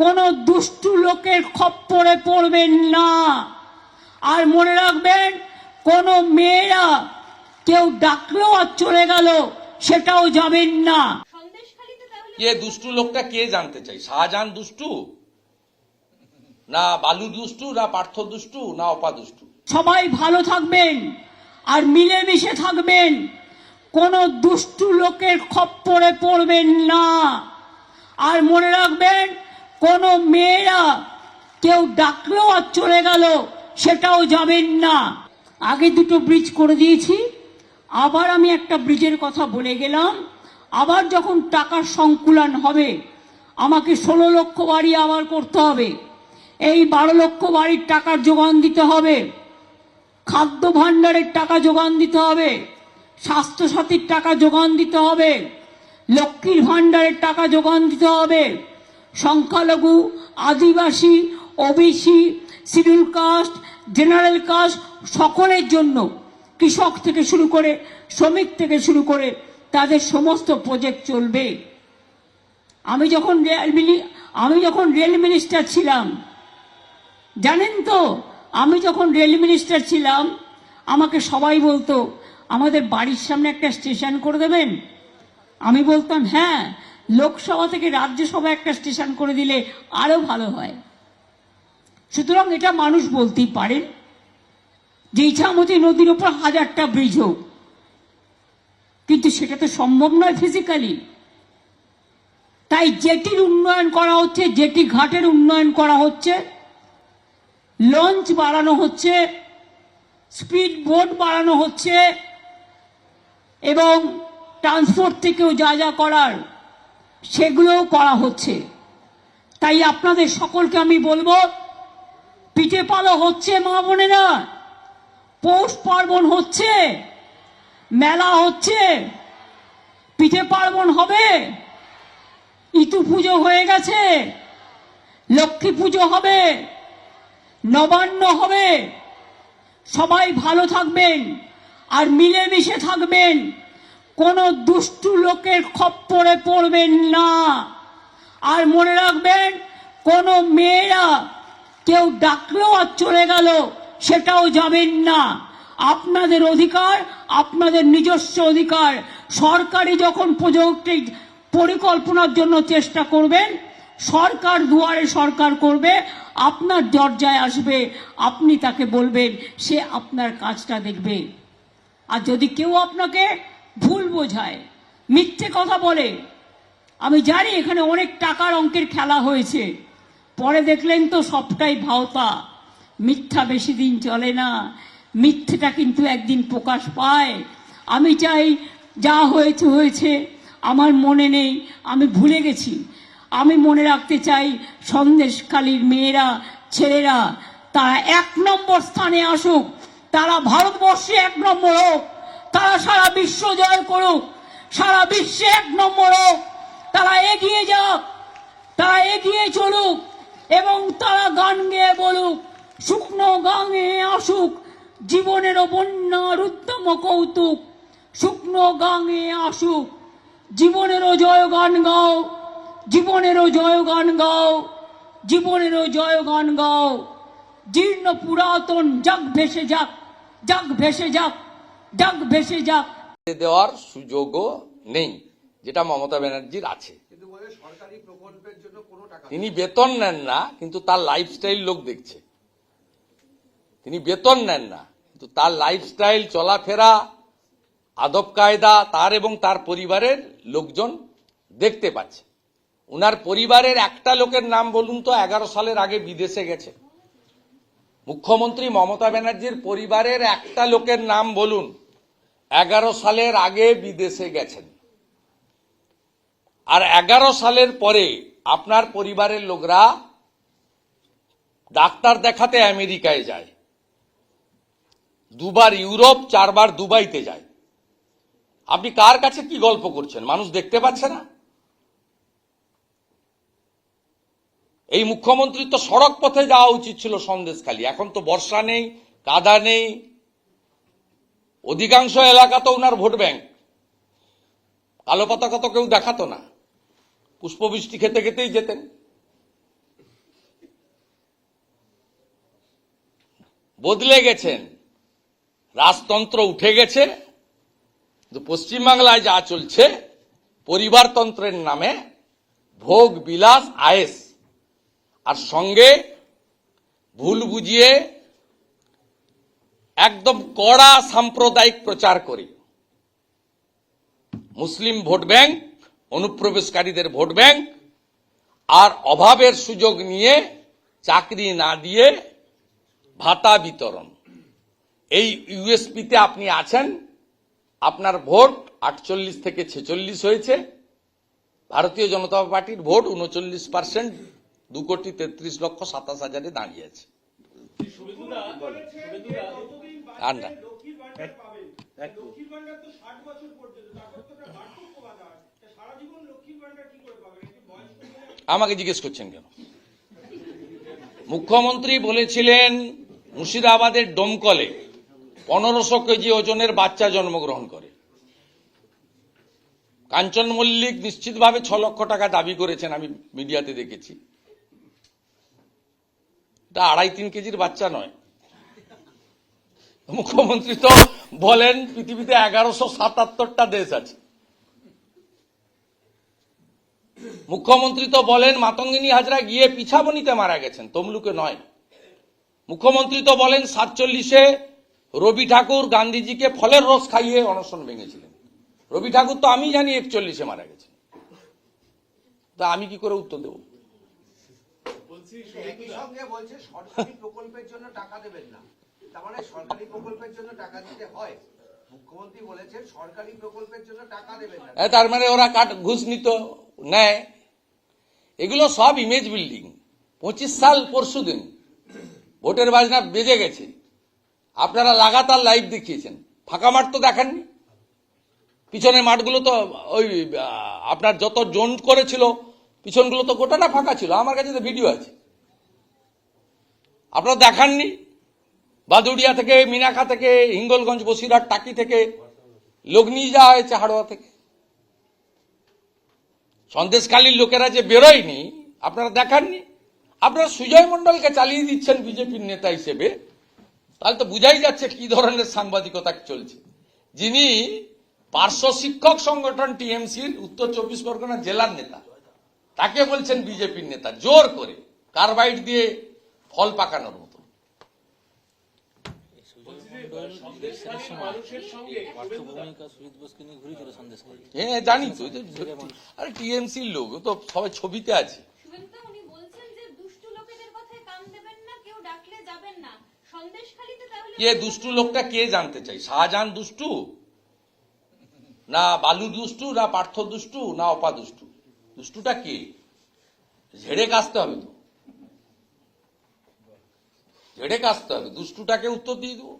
কোনো দুষ্টু লোকের খপ্পরে পড়বেন না। আর মনে রাখবেন, কোনো মেয়েরা কেউ ডাকলেও আর চলে গেল সেটাও যাবেন না। কে দুষ্টু লোকটা কে জানতে চাই? শাহজাহান দুষ্টু, না বালু দুষ্টু, না পার্থ দুষ্টু, না অপা দুষ্টু? সবাই ভালো থাকবেন আর মিলেমিশে থাকবেন, কোনো দুষ্টু লোকের খপ্পরে পড়বেন না। আর মনে রাখবেন, কোনো মেয়েরা কেউ ডাকলেও আর চলে গেল সেটাও যাবেন না। আগে দুটো ব্রিজ করে দিয়েছি, আবার আমি একটা ব্রিজের কথা বলে গেলাম। আবার যখন টাকার সংকুলন হবে, আমাকে 16 লক্ষ বাড়ি আবার করতে হবে। এই 12 লক্ষ বাড়ির টাকার যোগান দিতে হবে, খাদ্য ভাণ্ডারের টাকা যোগান দিতে হবে, স্বাস্থ্যসাথীর টাকা যোগান দিতে হবে, লক্ষ্মীর ভাণ্ডারের টাকা যোগান দিতে হবে, সংখ্যালঘু, আদিবাসী, OBC, schedule caste, general caste সকলের জন্য, কৃষক থেকে শুরু করে শ্রমিক থেকে শুরু করে তাদের সমস্ত প্রজেক্ট চলবে। আমি যখন রেল মিনিস্টার ছিলাম, জানেন তো, আমি যখন রেল মিনিস্টার ছিলাম আমাকে সবাই বলতো, আমাদের বাড়ির সামনে একটা স্টেশন করে দেবেন? আমি বলতাম, হ্যাঁ, লোকসভা থেকে রাজ্যসভা একটা স্টেশন করে দিলে আরো ভালো হয়। সুতরাং এটা মানুষ বলতেই পারেন যে ইছামতি নদীর উপর 1000টা ব্রিজ হোক, কিন্তু সেটা তো সম্ভব নয় ফিজিক্যালি। তাই জেটির উন্নয়ন করা হচ্ছে, জেটি ঘাটের উন্নয়ন করা হচ্ছে, লঞ্চ বাড়ানো হচ্ছে, স্পিড বোট বাড়ানো হচ্ছে, এবং ট্রান্সপোর্ট থেকেও যা যা করার সেগুলোও করা হচ্ছে। তাই আপনাদের সকলকে আমি বলবো, পিঠে পালো হচ্ছে মা বোনেরা, পৌষ পার্বণ হচ্ছে, মেলা হচ্ছে, পিঠে পার্বণ হবে, ইতু পুজো হয়ে গেছে, লক্ষ্মী পুজো হবে, নবান্ন হবে। সবাই ভালো থাকবেন আর মিলেমিশে থাকবেন, কোনো দুষ্টু লোকের খপ্পরে পড়বেন না। আর মনে রাখবেন, কোনো মেয়েরা কেউ ডাকলেও আর চলে গেল সেটাও যাবেন না। আপনাদের অধিকার, আপনাদের নিজস্ব অধিকার। সরকারি যখন প্রজেক্ট পরিকল্পনার জন্য চেষ্টা করবেন, সরকার দুয়ারে সরকার করবে, আপনার দরজায় আসবে, আপনি তাকে বলবেন, সে আপনার কাজটা দেখবে। আর যদি কেউ আপনাকে ভুল বোঝায়, মিথ্যে কথা বলে, আমি জানি এখানে অনেক টাকার অঙ্কের খেলা হয়েছে, পরে দেখলেন তো সবটাই ভাওতা। মিথ্যা বেশি দিন চলে না, মিথ্যেটা কিন্তু একদিন প্রকাশ পায়। আমি চাই, যা হয়েছে হয়েছে, আমার মনে নেই, আমি ভুলে গেছি। আমি মনে রাখতে চাই, সন্দেশখালীর মেয়েরা, ছেলেরা, তারা 1 নম্বর স্থানে আসুক, তারা ভারতবর্ষে 1 নম্বর হোক, তারা সারা বিশ্ব জয় করুক, সারা বিশ্বে 1 নম্বর হোক, তারা এগিয়ে যাক, তারা এগিয়ে চলুক, এবং তারা গান গেয়ে বলুক, শুকনো গাঙে আসুক জীবনেরও বন্যার উদ্যম কৌতুক, শুকনো গাঙে আসুক জীবনেরও জয়গান গাও, জীবনেরও জয়গান গাও, জীবনেরও জয়গান গাও। জীর্ণ পুরাতন যাক ভেসে যাক, যাক ভেসে যাক, যাক ভেসে যাক। দেওয়ার সুযোগও নেই, যেটা মমতা ব্যানার্জির আছে। তিনি বেতন নেন না, কিন্তু তার লাইফস্টাইল লোক দেখছে। তিনি বেতন নেন না, কিন্তু তার লাইফস্টাইল, চলাফেরা, আদব কায়দা তার এবং তার পরিবারের লোকজন দেখতে পাচ্ছে। উনার পরিবারের একটা লোকের নাম বলুন তো 11 সালের আগে বিদেশে গেছে। মুখ্যমন্ত্রী মমতা ব্যানার্জির পরিবারের একটা লোকের নাম বলুন 11 সালের আগে বিদেশে গেছেন। আর 11 সালের পরে আপনার পরিবারের লোকরা ডাক্তার দেখাতে আমেরিকায় যায়, 2 বার ইউরোপ, 4 বার দুবাইতে যায়। আপনি কার কাছে কি গল্প করছেন? মানুষ দেখতে পাচ্ছে না? এই মুখ্যমন্ত্রী তো সড়ক পথে যাওয়া উচিত ছিল সন্দেশখালী। এখন তো বর্ষা নেই, কাদা নেই, অধিকাংশ এলাকা তো উনার ভোট ব্যাংক। কালো পতাকা তো কেউ দেখাতো না, পুষ্পবৃষ্টি খেতে খেতেই যেতেন। বদলে গেছেন, রাজতন্ত্র উঠে গেছে, কিন্তু পশ্চিমবাংলায় যা চলছে পরিবারতন্ত্রের নামে ভোগ বিলাস আয়েস, আর সঙ্গে ভুল বুঝিয়ে একদম কড়া সাম্প্রদায়িক প্রচার করে মুসলিম ভোট ব্যাংক, অনুপ্রবেশকারীদের ভোট ব্যাংক আর অভাবের সুযোগ নিয়ে চাকরি না দিয়ে ভাতা বিতরণ। এই ইউএসপিতে আপনি আছেন, আপনার ভোট 48 থেকে 46 হয়েছে, ভারতীয় জনতা পার্টির ভোট 39%, 2,33,27,000 দাঁড়িয়েছে। আর না, আমাকে জিজ্ঞেস করছেন কেন? মুখ্যমন্ত্রী বলেছিলেন মুর্শিদাবাদের ডোমকলে 1500 কেজি ওজনের বাচ্চা জন্মগ্রহণ করে। কাঞ্চন মল্লিক নিশ্চিতভাবে 6 লক্ষ টাকা দাবি করেছেন, আমি মিডিয়াতে দেখেছি। এটা 2.5-3 কেজির বাচ্চা নয়। মুখ্যমন্ত্রী তো বলেন পৃথিবীতে 1177টা দেশ আছে। মুখ্যমন্ত্রী তো বলেন মাতঙ্গিনী হাজরা গিয়ে পিছাবনিতে মারা গেছেন, তমলুকে নয়। মুখ্যমন্ত্রী তো বলেন 47-এ রবি ঠাকুর গান্ধীজিকে ফলের রস খাইয়ে অনশন ভেঙেছিলেন। রবি ঠাকুর তো আমি জানি 41-এ মারা গেছেন। তা আমি কি করে উত্তর দেব? একই সঙ্গে বলছে সরকারি প্রকল্পের জন্য টাকা দেবেন না, তার মানে সরকারি প্রকল্পের জন্য টাকা দিতে হয়। মুখ্যমন্ত্রী বলেছেন সরকারি প্রকল্পের জন্য টাকা দেবেন না, তার মানে ওরা ঘুষ নিত, নেয়। এগুলো সব ইমেজ বিল্ডিং। 25 সাল পরশুদিন ভোটের বাজনা বেজে গেছে, আপনারা লাগাতার লাইভ দেখিয়েছেন, ফাঁকা মাঠ তো দেখাননি। পিছনের মাঠগুলো তো ওই আপনার যত জোন করেছিল পিছনগুলো তো গোটাটা ফাঁকা ছিল, আমার কাছে তো ভিডিও আছে। আপনারা দেখাননি। বাদুড়িয়া থেকে, মিনাখা থেকে, হিঙ্গলগঞ্জ, বসিরহাট, টাকি থেকে লোক নিয়ে যাওয়া হয়েছে, হাড়োয়া থেকে। সন্দেশখালীর লোকেরা যে বেরোয়নি আপনারা দেখাননি। আপনারা সুজয় মণ্ডলকে চালিয়ে দিচ্ছেন বিজেপির নেতা হিসেবে, তাহলে তো বুঝাই যাচ্ছে কি ধরনের সাংবাদিকতা চলছে। যিনি পার্শ্ব শিক্ষক সংগঠন টিএমসির উত্তর 24 পরগনা জেলার নেতা, তাকে বলছেন বিজেপির নেতা, জোর করে কার্বাইড দিয়ে ফল পাকানোর মতো। হ্যাঁ জানি তো, আরে টিএমসির লোক তো সবাই ছবিতে আছে। কে দুষ্টু লোকটা কে জানতে চাই? শাহজাহান দুষ্টু, না বালু দুষ্টু, না পার্থ দুষ্টু, না অপা দুষ্টু? দুষ্টুটা কে? ঝেড়ে কাশতে হবে তো, ঝেড়ে কাশতে হবে। দুষ্টুটাকে উত্তর দিয়ে দেবো।